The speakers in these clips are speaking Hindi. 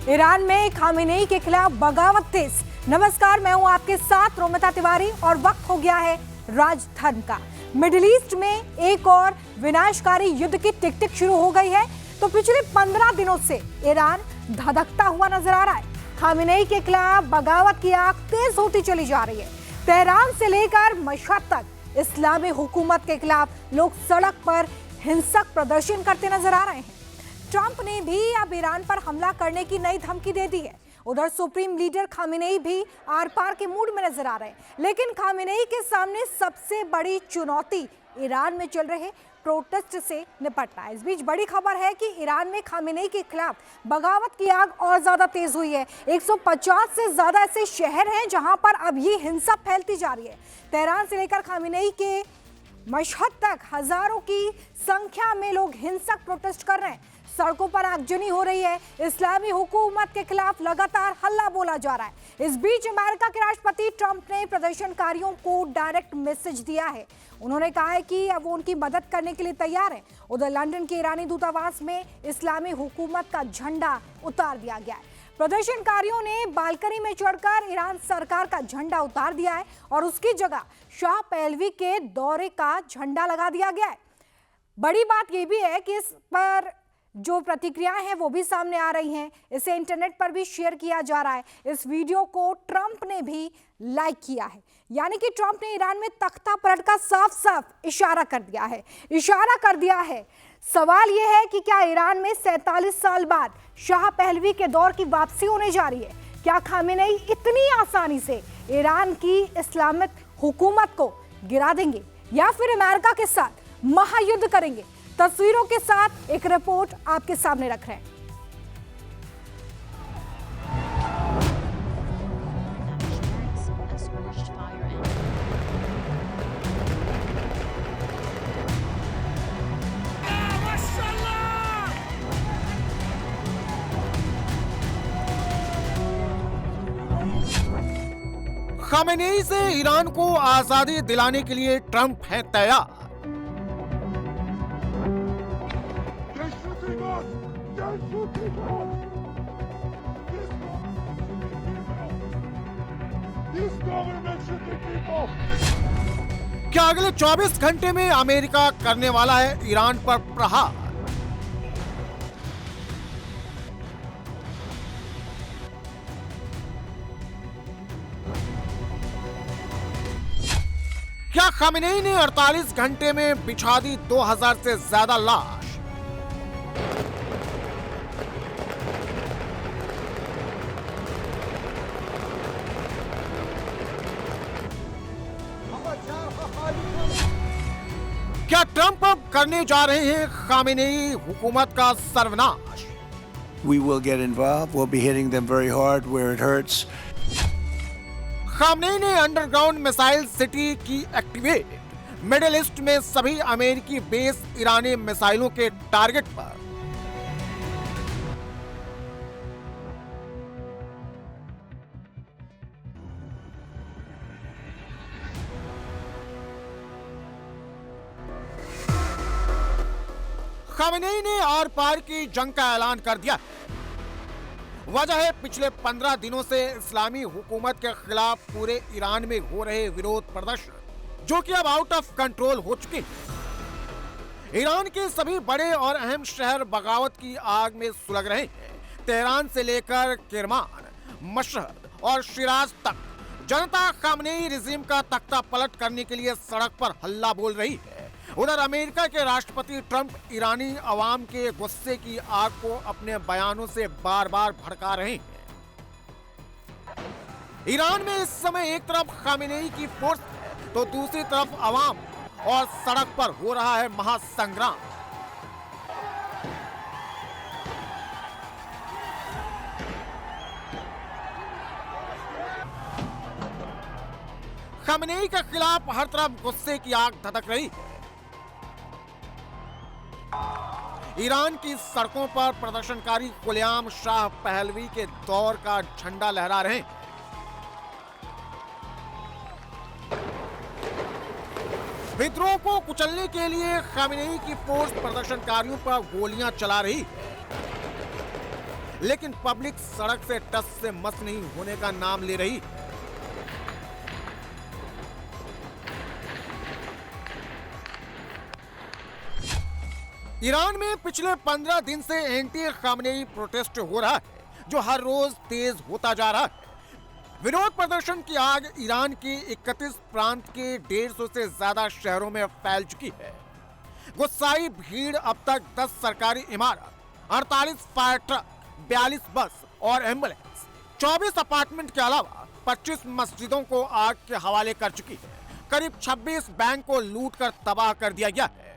ईरान में खामेनेई के खिलाफ बगावत तेज। नमस्कार, मैं हूं आपके साथ रोमिता तिवारी और वक्त हो गया है राजधर्म का। मिडिल ईस्ट में एक और विनाशकारी युद्ध की टिक-टिक शुरू हो गई है। तो पिछले 15 दिनों से ईरान धधकता हुआ नजर आ रहा है। खामेनेई के खिलाफ बगावत की आग तेज होती चली जा रही है। तेहरान से लेकर मशहद तक इस्लामी हुकूमत के खिलाफ लोग सड़क पर हिंसक प्रदर्शन करते नजर आ रहे हैं। ट्रंप ने भी अब ईरान पर हमला करने की नई धमकी दे दी है। उधर सुप्रीम लीडर खामेनेई भी आर पार के मूड में नजर आ रहे हैं। लेकिन खामेनेई के सामने सबसे बड़ी चुनौती ईरान में चल रहे प्रोटेस्ट से निपटना है। इस बीच बड़ी खबर है कि ईरान में खामेनेई के खिलाफ बगावत की आग और ज्यादा तेज हुई है। 150 से ज्यादा ऐसे शहर हैं जहां पर अब ये हिंसा फैलती जा रही है। तेहरान से लेकर खामेनेई के मशहद तक हजारों की संख्या में लोग हिंसक प्रोटेस्ट कर रहे हैं। सड़कों पर आगजनी हो रही है। इस्लामी हुकूमत के खिलाफ लगातार हल्ला बोला जा रहा है। इस बीच अमेरिका के राष्ट्रपति ट्रंप ने प्रदर्शनकारियों को डायरेक्ट मैसेज दिया है। उन्होंने कहा है कि अब वो उनकी मदद करने के लिए तैयार है। उधर लंदन के ईरानी दूतावास में इस्लामी हुकूमत का झंडा उतार दिया गया है। प्रदर्शनकारियों ने बालकनी में चढ़कर ईरान सरकार का झंडा उतार दिया है और उसकी जगह शाह पहलवी के दौरे का झंडा लगा दिया गया है। बड़ी बात यह भी है कि इस पर जो प्रतिक्रियाएं हैं वो भी सामने आ रही हैं। इसे इंटरनेट पर भी शेयर किया जा रहा है। इस वीडियो को ट्रंप ने भी लाइक किया है। यानी कि ट्रंप ने ईरान में तख्ता पलट का साफ साफ इशारा कर दिया है। सवाल यह है कि क्या ईरान में 47 साल बाद शाह पहलवी के दौर की वापसी होने जा रही है? क्या खामेनेई इतनी आसानी से ईरान की इस्लामिक हुकूमत को गिरा देंगे या फिर अमेरिका के साथ महायुद्ध करेंगे? तस्वीरों के साथ एक रिपोर्ट आपके सामने रख रहे हैं। खामेनेई से ईरान को आजादी दिलाने के लिए ट्रंप है तैयार। क्या अगले 24 घंटे में अमेरिका करने वाला है ईरान पर प्रहार? क्या खामेनेई ने 48 घंटे में बिछा दी 2000 से ज्यादा लाश? क्या ट्रंप अब करने जा रहे हैं खामेनेई हुकूमत का सर्वनाश? We will get involved. We'll be hitting them very hard where it hurts. Khamenei ने अंडरग्राउंड मिसाइल सिटी की एक्टिवेट। मिडिल ईस्ट में सभी अमेरिकी बेस ईरानी मिसाइलों के टारगेट पर। खामेनेई ने आर पार की जंग का ऐलान कर दिया। वजह है पिछले 15 दिनों से इस्लामी हुकूमत के खिलाफ पूरे ईरान में हो रहे विरोध प्रदर्शन, जो कि अब आउट ऑफ कंट्रोल हो चुके हैं। ईरान के सभी बड़े और अहम शहर बगावत की आग में सुलग रहे हैं। तेहरान से लेकर किरमान, मशहद और शिराज तक जनता खामेनेई रिजीम का तख्ता पलट करने के लिए सड़क पर हल्ला बोल रही है। उधर अमेरिका के राष्ट्रपति ट्रंप ईरानी अवाम के गुस्से की आग को अपने बयानों से बार बार भड़का रहे हैं। ईरान में इस समय एक तरफ खामेनेई की फोर्स है तो दूसरी तरफ अवाम और सड़क पर हो रहा है महासंग्राम। खामेनेई के खिलाफ हर तरफ गुस्से की आग धधक रही है। ईरान की सड़कों पर प्रदर्शनकारी खुलेआम शाह पहलवी के दौर का झंडा लहरा रहे हैं। विद्रोह को कुचलने के लिए खामेनेई की फोर्स प्रदर्शनकारियों पर गोलियां चला रही है। लेकिन पब्लिक सड़क से टस से मस नहीं होने का नाम ले रही। ईरान में पिछले 15 दिन से एंटी खामनेई प्रोटेस्ट हो रहा है, जो हर रोज तेज होता जा रहा है। विरोध प्रदर्शन की आग ईरान के 31 प्रांत के 150 से ज्यादा शहरों में फैल चुकी है। गुस्साई भीड़ अब तक 10 सरकारी इमारत, 48 फायर ट्रक, 42 बस और एम्बुलेंस, 24 अपार्टमेंट के अलावा 25 मस्जिदों को आग के हवाले कर चुकी है। करीब 26 बैंक को लूट कर तबाह कर दिया गया है।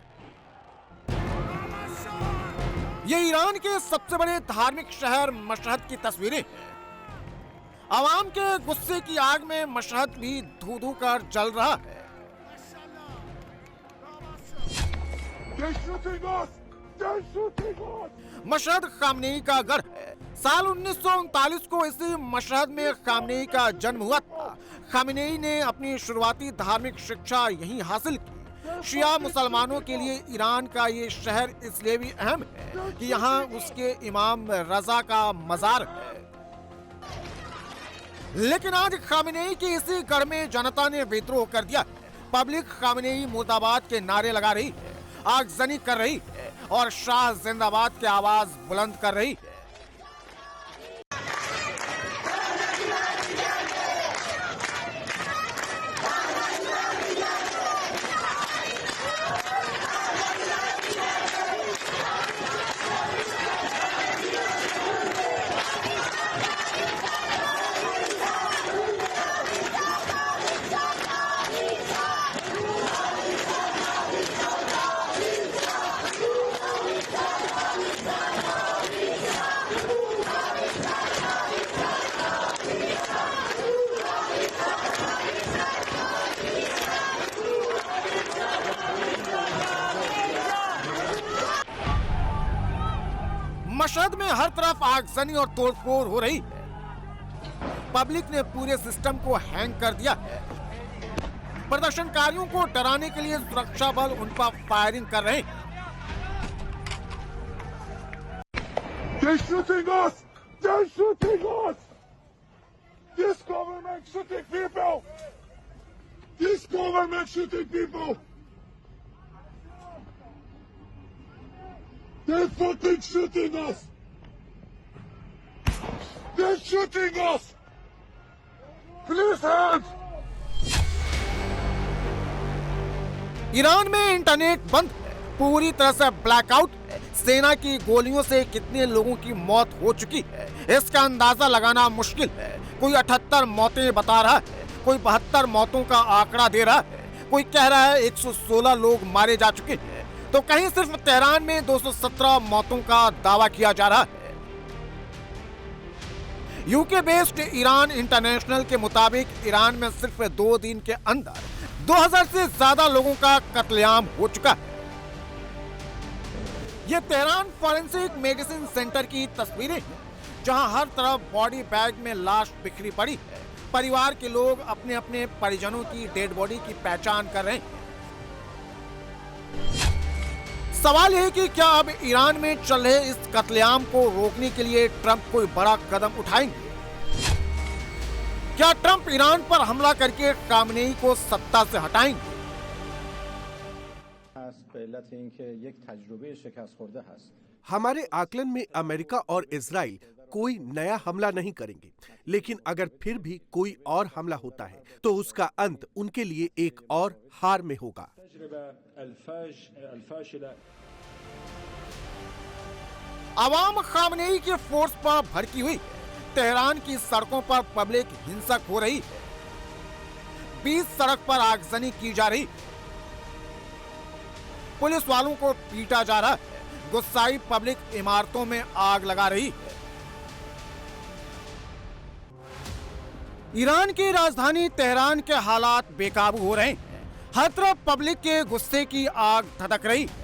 ये ईरान के सबसे बड़े धार्मिक शहर मशहद की तस्वीरें हैं। आवाम के गुस्से की आग में मशहद भी धू धू कर जल रहा है। मशहद खामनेई का गढ़ है। साल 1939 को इसी मशहद में खामनेई का जन्म हुआ था। खामनेई ने अपनी शुरुआती धार्मिक शिक्षा यहीं हासिल की। शिया मुसलमानों के लिए ईरान का ये शहर इसलिए भी अहम है कि यहाँ उसके इमाम रजा का मजार है। लेकिन आज खामनेई के इसी गढ़ में जनता ने विद्रोह कर दिया। पब्लिक खामनेई मुर्दाबाद के नारे लगा रही है, आगजनी कर रही है और शाह जिंदाबाद की आवाज बुलंद कर रही है। मशहद में हर तरफ आगजनी और तोड़फोड़ हो रही है। पब्लिक ने पूरे सिस्टम को हैंग कर दिया है। प्रदर्शनकारियों को डराने के लिए सुरक्षा बल उन पर फायरिंग कर रहे हैं। They're shooting us! They're shooting us! This government shooting people! This government shooting people! They're fucking shooting us! They're shooting us! Please help! Iran में इंटरनेट बंद है, पूरी तरह से ब्लैकआउट है। सेना की गोलियों से कितने लोगों की मौत हो चुकी है, इसका अंदाजा लगाना मुश्किल है। कोई 78 मौतें बता रहा है, कोई 72 मौतों का आंकड़ा दे रहा है, कोई कह रहा है 116 लोग मारे जा चुके हैं, तो कहीं सिर्फ तेहरान में 217 मौतों का दावा किया जा रहा है। यूके बेस्ड ईरान इंटरनेशनल के मुताबिक ईरान में सिर्फ 2 दिन के अंदर 2000 से ज्यादा लोगों का कत्लेआम हो चुका है। ये तेहरान फॉरेंसिक मेडिसिन सेंटर की तस्वीरें हैं, जहां हर तरफ बॉडी बैग में लाश बिखरी पड़ी है। परिवार के लोग अपने अपने परिजनों की डेड बॉडी की पहचान कर रहे हैं। सवाल है कि क्या अब ईरान में चल रहे इस कत्लेआम को रोकने के लिए ट्रंप कोई बड़ा कदम उठाएंगे? क्या ट्रंप ईरान पर हमला करके खामनेई को सत्ता से हटाएंगे? हमारे आकलन में अमेरिका और इजराइल कोई नया हमला नहीं करेंगे, लेकिन अगर फिर भी कोई और हमला होता है तो उसका अंत उनके लिए एक और हार में होगा। अवाम खामनेई के फोर्स पर भड़की हुई है। तेहरान की सड़कों पर पब्लिक हिंसक हो रही है। 20 सड़क पर आगजनी की जा रही, पुलिस वालों को पीटा जा रहा है। गुस्साई पब्लिक इमारतों में आग लगा रही है। ईरान की राजधानी तेहरान के हालात बेकाबू हो रहे हैं। हर तरफ पब्लिक के गुस्से की आग धधक रही है।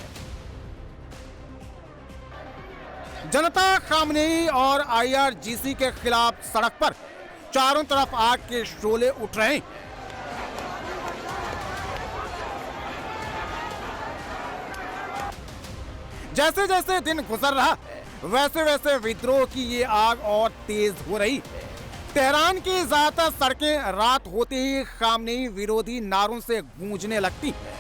जनता खामनेई और IRGC के खिलाफ सड़क पर चारों तरफ आग के शोले उठ रहे हैं। जैसे जैसे दिन गुजर रहा है, वैसे वैसे विद्रोह की ये आग और तेज हो रही है। तेहरान की ज्यादातर सड़कें रात होते ही खामनेई विरोधी नारों से गूंजने लगती हैं।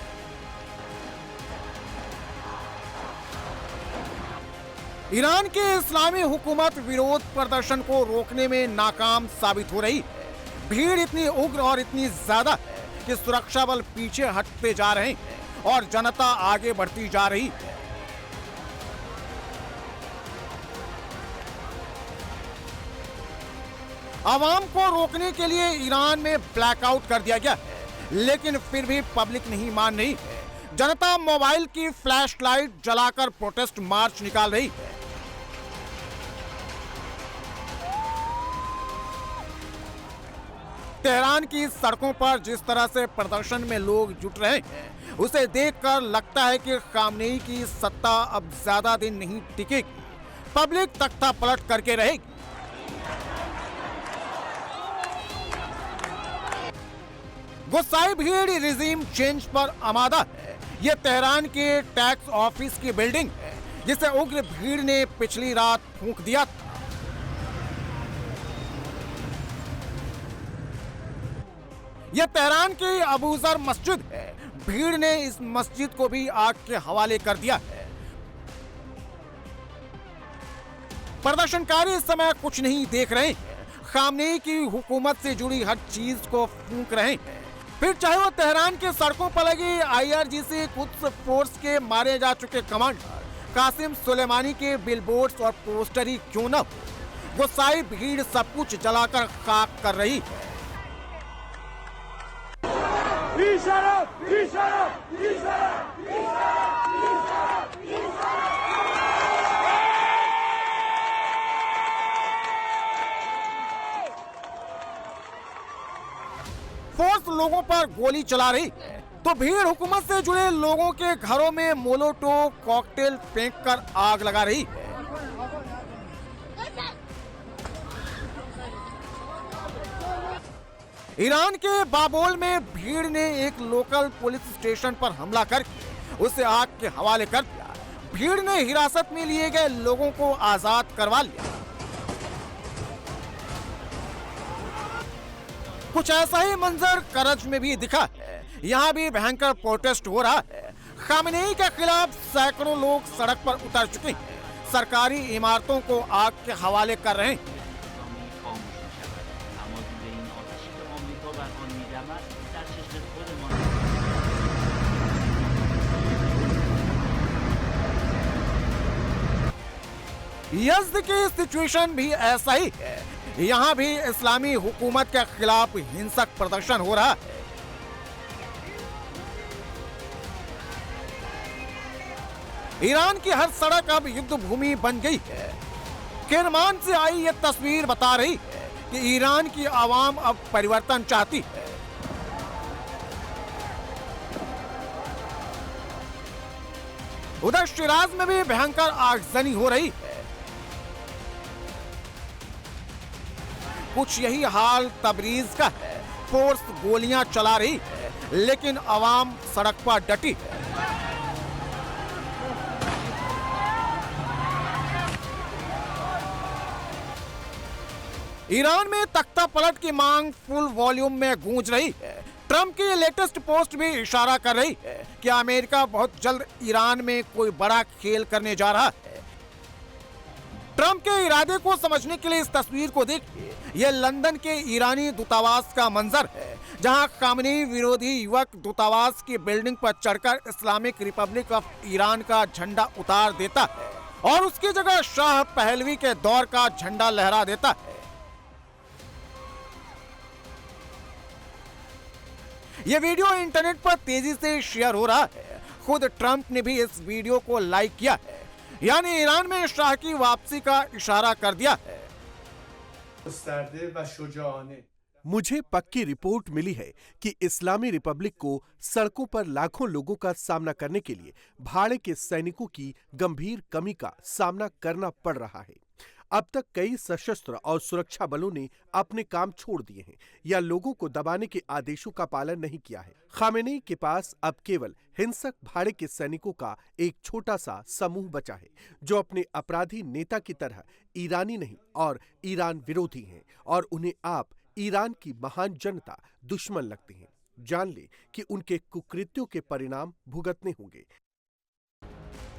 ईरान की इस्लामी हुकूमत विरोध प्रदर्शन को रोकने में नाकाम साबित हो रही है। भीड़ इतनी उग्र और इतनी ज्यादा है कि सुरक्षा बल पीछे हटते जा रहे हैं और जनता आगे बढ़ती जा रही है। आवाम को रोकने के लिए ईरान में ब्लैकआउट कर दिया गया है, लेकिन फिर भी पब्लिक नहीं मान रही है। जनता मोबाइल की फ्लैश लाइट जलाकर प्रोटेस्ट मार्च निकाल रही है। तेहरान की सड़कों पर जिस तरह से प्रदर्शन में लोग जुट रहे हैं, उसे देखकर लगता है कि खामनेई की सत्ता अब ज्यादा दिन नहीं टिकेगी। पब्लिक तख्ता पलट करके रहेगी। गुस्साई भीड़ रिजीम चेंज पर आमादा है। यह तेहरान के टैक्स ऑफिस की बिल्डिंग है, जिसे उग्र भीड़ ने पिछली रात फूंक दिया था। यह तेहरान की अबूजर मस्जिद है। भीड़ ने इस मस्जिद को भी आग के हवाले कर दिया है। प्रदर्शनकारी इस समय कुछ नहीं देख रहे हैं। खामनेई की हुकूमत से जुड़ी हर चीज को फूंक रहे हैं। फिर चाहे वो तेहरान के सड़कों पर लगी IRGC कुद्स फोर्स के मारे जा चुके कमांडर कासिम सुलेमानी के बिलबोर्ड्स और पोस्टर ही क्यों न हो, गुस्साई भीड़ सब कुछ जलाकर खाक कर रही है। फोर्स लोगों पर गोली चला रही है तो भीड़ हुकूमत से जुड़े लोगों के घरों में मोलोटोव कॉकटेल फेंककर आग लगा रही है। ईरान के बाबोल में भीड़ ने एक लोकल पुलिस स्टेशन पर हमला करके उसे आग के हवाले कर दिया। भीड़ ने हिरासत में लिए गए लोगों को आजाद करवा लिया। कुछ ऐसा ही मंजर करज में भी दिखा है। यहाँ भी भयंकर प्रोटेस्ट हो रहा है। खामनेई के खिलाफ सैकड़ों लोग सड़क पर उतर चुके हैं। सरकारी इमारतों को आग के हवाले कर रहे हैं। यज़्द की सिचुएशन भी ऐसा ही है। यहाँ भी इस्लामी हुकूमत के खिलाफ हिंसक प्रदर्शन हो रहा है। ईरान की हर सड़क अब युद्ध भूमि बन गई है। किरमान से आई यह तस्वीर बता रही है कि ईरान की आवाम अब परिवर्तन चाहती है। उधर शिराज में भी भयंकर आगजनी हो रही है। कुछ यही हाल तबरीज का है। फोर्स गोलियां चला रही है, लेकिन आवाम सड़क पर डटी है। ईरान में तख्ता पलट की मांग फुल वॉल्यूम में गूंज रही है। ट्रंप की लेटेस्ट पोस्ट भी इशारा कर रही है कि अमेरिका बहुत जल्द ईरान में कोई बड़ा खेल करने जा रहा है। ट्रंप के इरादे को समझने के लिए इस तस्वीर को देखिए। यह लंदन के ईरानी दूतावास का मंजर है, जहां खामनेई विरोधी युवक दूतावास की बिल्डिंग पर चढ़कर इस्लामिक रिपब्लिक ऑफ ईरान का झंडा उतार देता है और उसकी जगह शाह पहलवी के दौर का झंडा लहरा देता है। यह वीडियो इंटरनेट पर तेजी से शेयर हो रहा है। खुद ट्रंप ने भी इस वीडियो को लाइक किया है, यानी ईरान में शाह की वापसी का इशारा कर दिया है। मुझे पक्की रिपोर्ट मिली है कि इस्लामी रिपब्लिक को सड़कों पर लाखों लोगों का सामना करने के लिए भाड़े के सैनिकों की गंभीर कमी का सामना करना पड़ रहा है। अब तक कई सशस्त्र और सुरक्षा बलों ने अपने काम छोड़ दिए हैं या लोगों को दबाने के आदेशों का पालन नहीं किया है। खामेनेई के पास अब केवल हिंसक भाड़े के सैनिकों का एक छोटा सा समूह बचा है, जो अपने अपराधी नेता की तरह ईरानी नहीं और ईरान विरोधी हैं और उन्हें आप ईरान की महान जनता दुश्मन लगते हैं। जान ले कि उनके कुकृत्यों के परिणाम भुगतने होंगे।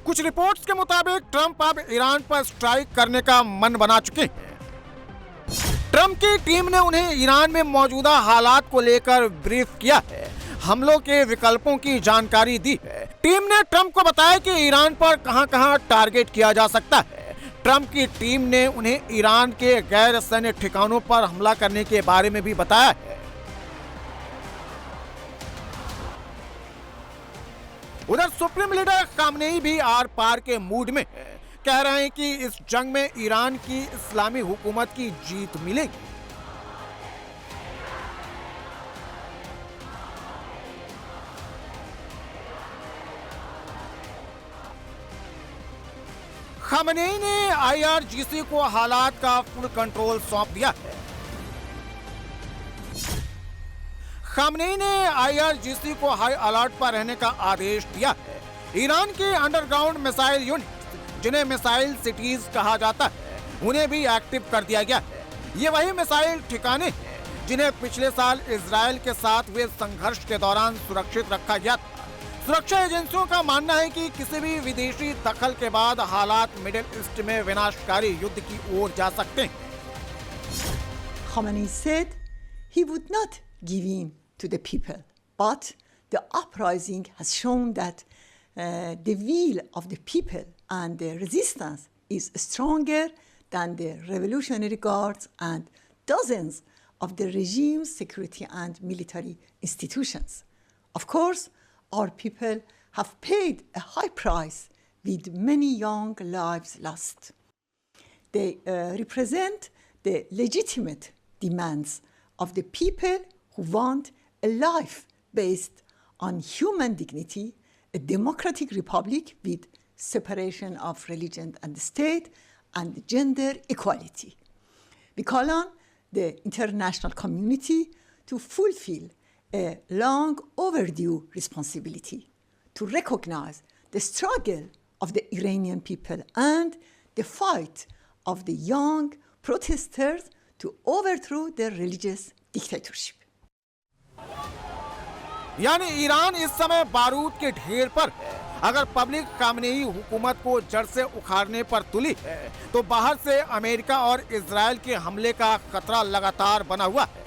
कुछ रिपोर्ट्स के मुताबिक ट्रंप अब ईरान पर स्ट्राइक करने का मन बना चुके हैं। ट्रंप की टीम ने उन्हें ईरान में मौजूदा हालात को लेकर ब्रीफ किया है, हमलों के विकल्पों की जानकारी दी है। टीम ने ट्रंप को बताया कि ईरान पर कहां-कहां टारगेट किया जा सकता है। ट्रंप की टीम ने उन्हें ईरान के गैर सैन्य ठिकानों पर हमला करने के बारे में भी बताया है। उधर सुप्रीम लीडर खामेनेई भी आर पार के मूड में है। कह रहे हैं कि इस जंग में ईरान की इस्लामी हुकूमत की जीत मिलेगी। खामेनेई ने IRGC को हालात का फुल कंट्रोल सौंप दिया है। खामेनेई ने IRGC को हाई अलर्ट पर रहने का आदेश दिया है। ईरान के अंडरग्राउंड मिसाइल यूनिट, जिन्हें मिसाइल सिटीज कहा जाता है, उन्हें भी एक्टिव कर दिया गया है। ये वही मिसाइल ठिकाने हैं जिन्हें पिछले साल इजरायल के साथ हुए संघर्ष के दौरान सुरक्षित रखा गया था। सुरक्षा एजेंसियों का मानना है कि किसी भी विदेशी दखल के बाद हालात मिडिल ईस्ट में विनाशकारी युद्ध की ओर जा सकते हैं। Khamenei said he would not give in to the people, but the uprising has shown that the will of the people and the resistance is stronger than the Revolutionary Guards and dozens of the regime's security and military institutions. Of course, our people have paid a high price with many young lives lost. They represent the legitimate demands of the people who want a life based on human dignity, a democratic republic with separation of religion and state, and gender equality. We call on the international community to fulfill a long overdue responsibility to recognize the struggle of the Iranian people and the fight of the young protesters to overthrow their religious dictatorship. यानी ईरान इस समय बारूद के ढेर पर है। अगर पब्लिक खामेनेई हुकूमत को जड़ से उखाड़ने पर तुली है, तो बाहर से अमेरिका और इजरायल के हमले का खतरा लगातार बना हुआ है।